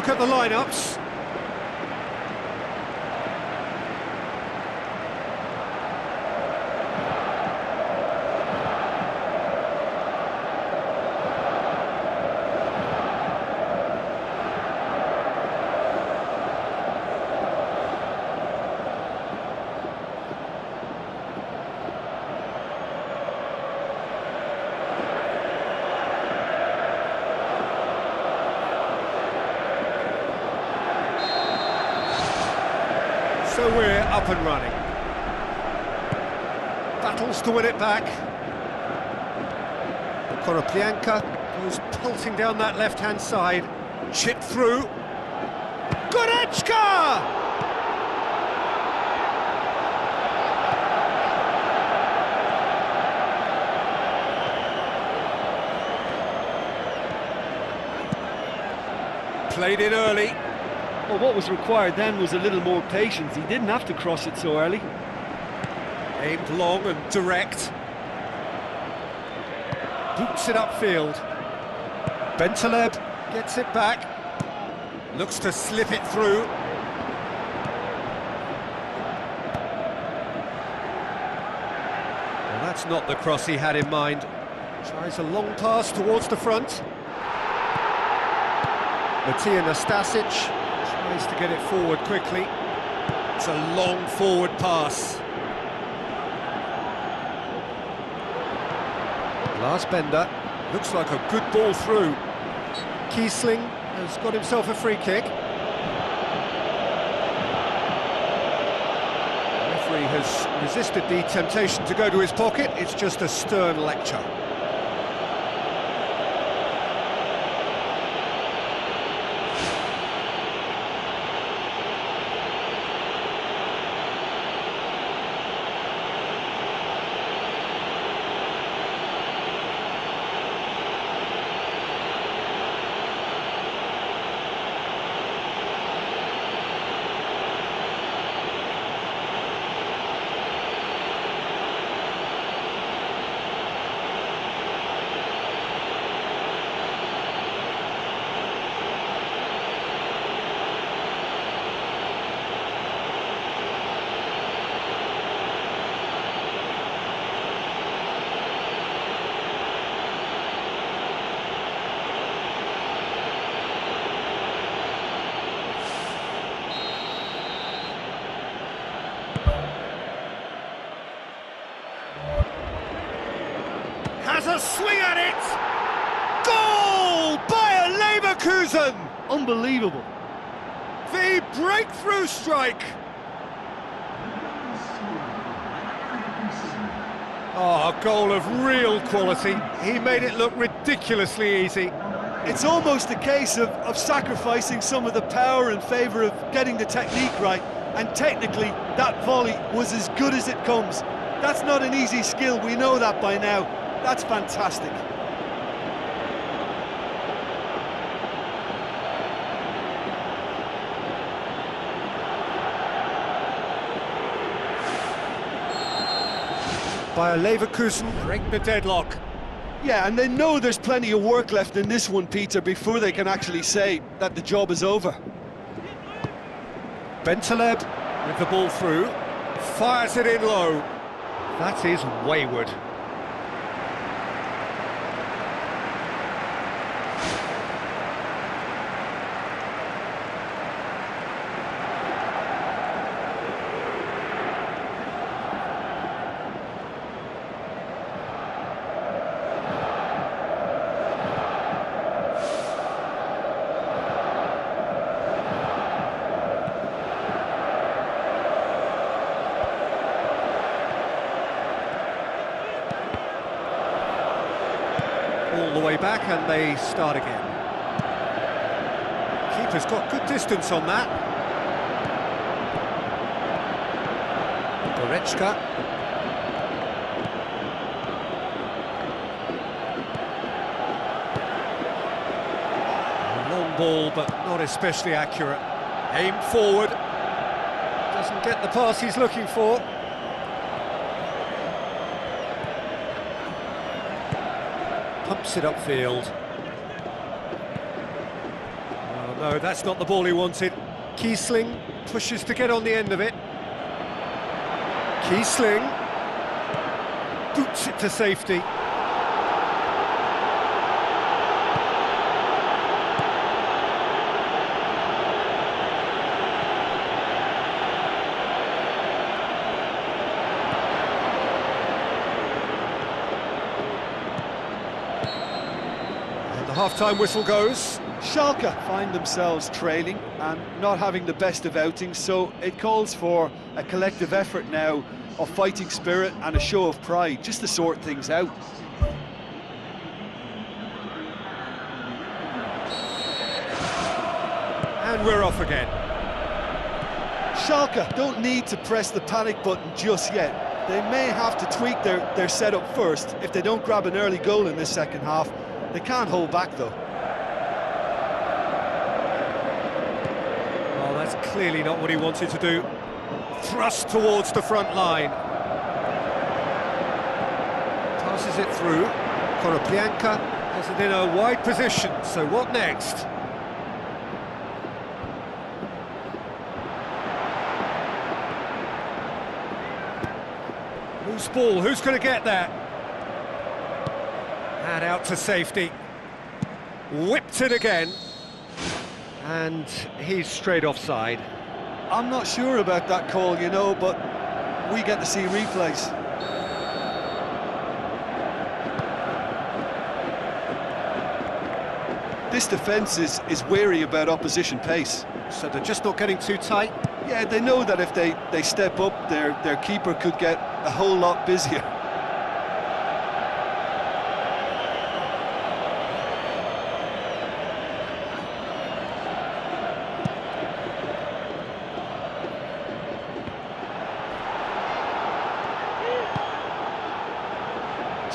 look at the lineups. So we're up and running. Battles to win it back. Koropianka goes pelting down that left-hand side. Chip through. Goretzka! Played it early. Well, what was required then was a little more patience. He didn't have to cross it so early. Aimed long and direct. Boots it upfield. Bentaleb gets it back. Looks to slip it through. Well, that's not the cross he had in mind. Tries a long pass towards the front. Matija Nastasic tries to get it forward quickly. It's a long forward pass. Lars Bender, looks like a good ball through. Kiesling has got himself a free kick. The referee has resisted the temptation to go to his pocket. It's just a stern lecture. Has a swing at it! Goal! Bayer Leverkusen! Unbelievable. The breakthrough strike! Oh, a goal of real quality. He made it look ridiculously easy. It's almost a case of sacrificing some of the power in favour of getting the technique right, and technically that volley was as good as it comes. That's not an easy skill, we know that by now. That's fantastic. Bayer Leverkusen break the deadlock. Yeah, and they know there's plenty of work left in this one, Peter, before they can actually say that the job is over. Bentaleb with the ball through, fires it in low. That is wayward. All the way back and they start again. Keeper's got good distance on that. Goretzka. A long ball but not especially accurate. Aimed forward. Doesn't get the pass he's looking for. Pumps it upfield. Oh, No, that's not the ball he wanted. Kiesling pushes to get on the end of it. Kiesling boots it to safety. And the half-time whistle goes. Schalke find themselves trailing and not having the best of outings, so it calls for a collective effort now of fighting spirit and a show of pride, just to sort things out. And we're off again. Schalke don't need to press the panic button just yet. They may have to tweak their setup first if they don't grab an early goal in this second half. They can't hold back though. Oh, that's clearly not what he wanted to do. Thrust towards the front line. Passes it through. Konoplyanka has it in a wide position, so what next? Loose ball, who's going to get that? And out to safety. Whipped it again. And he's straight offside. I'm not sure about that call, you know, but we get to see replays. This defence is wary about opposition pace. So they're just not getting too tight? Yeah, they know that if they step up, their keeper could get a whole lot busier.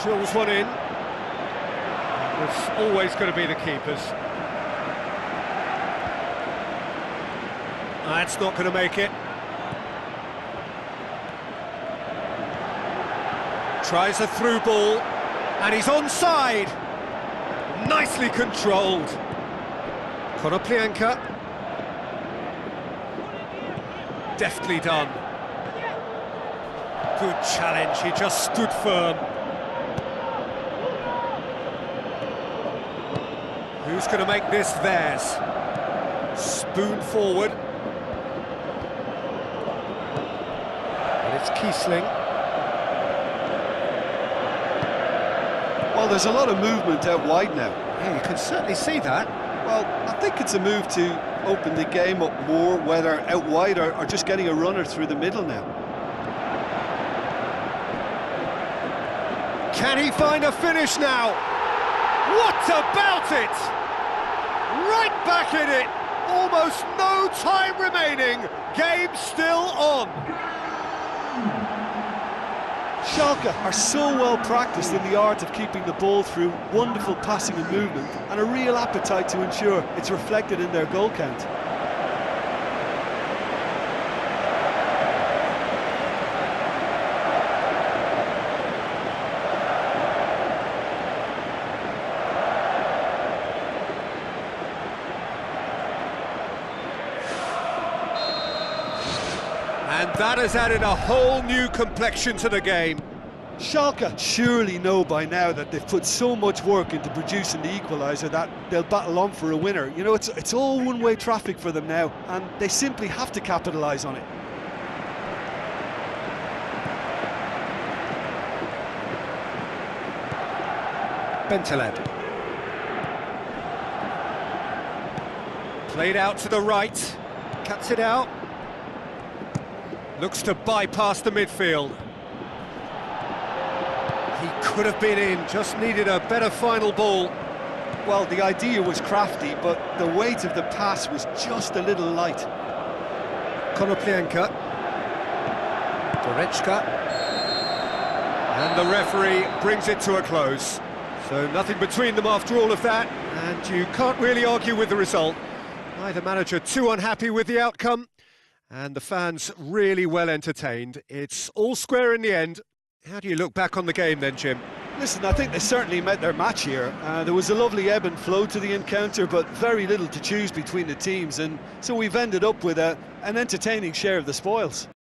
Drills one in. It's always going to be the keepers. That's not going to make it. Tries a through ball, and he's onside. Nicely controlled. Konoplyanka. Deftly done. Good challenge, he just stood firm. Who's going to make this theirs? Spoon forward. And it's Kiesling. Well, there's a lot of movement out wide now. Yeah, you can certainly see that. Well, I think it's a move to open the game up more, whether out wide or just getting a runner through the middle now. Can he find a finish now? What about it? Right back in it. Almost no time remaining. Game still on. Schalke are so well practiced in the art of keeping the ball through wonderful passing and movement, and a real appetite to ensure it's reflected in their goal count. And that has added a whole new complexion to the game. Schalke surely know by now that they've put so much work into producing the equaliser that they'll battle on for a winner. You know, it's all one-way traffic for them now, and they simply have to capitalise on it. Bentaleb. Played out to the right. Cuts it out. Looks to bypass the midfield. He could have been in, just needed a better final ball. Well, the idea was crafty, but the weight of the pass was just a little light. Konoplyanka. Dorechka. And the referee brings it to a close. So nothing between them after all of that, and you can't really argue with the result. Neither manager too unhappy with the outcome. And the fans really well entertained. It's all square in the end. How do you look back on the game then, Jim? Listen, I think they certainly met their match here. There was a lovely ebb and flow to the encounter, but very little to choose between the teams, and so we've ended up with an entertaining share of the spoils.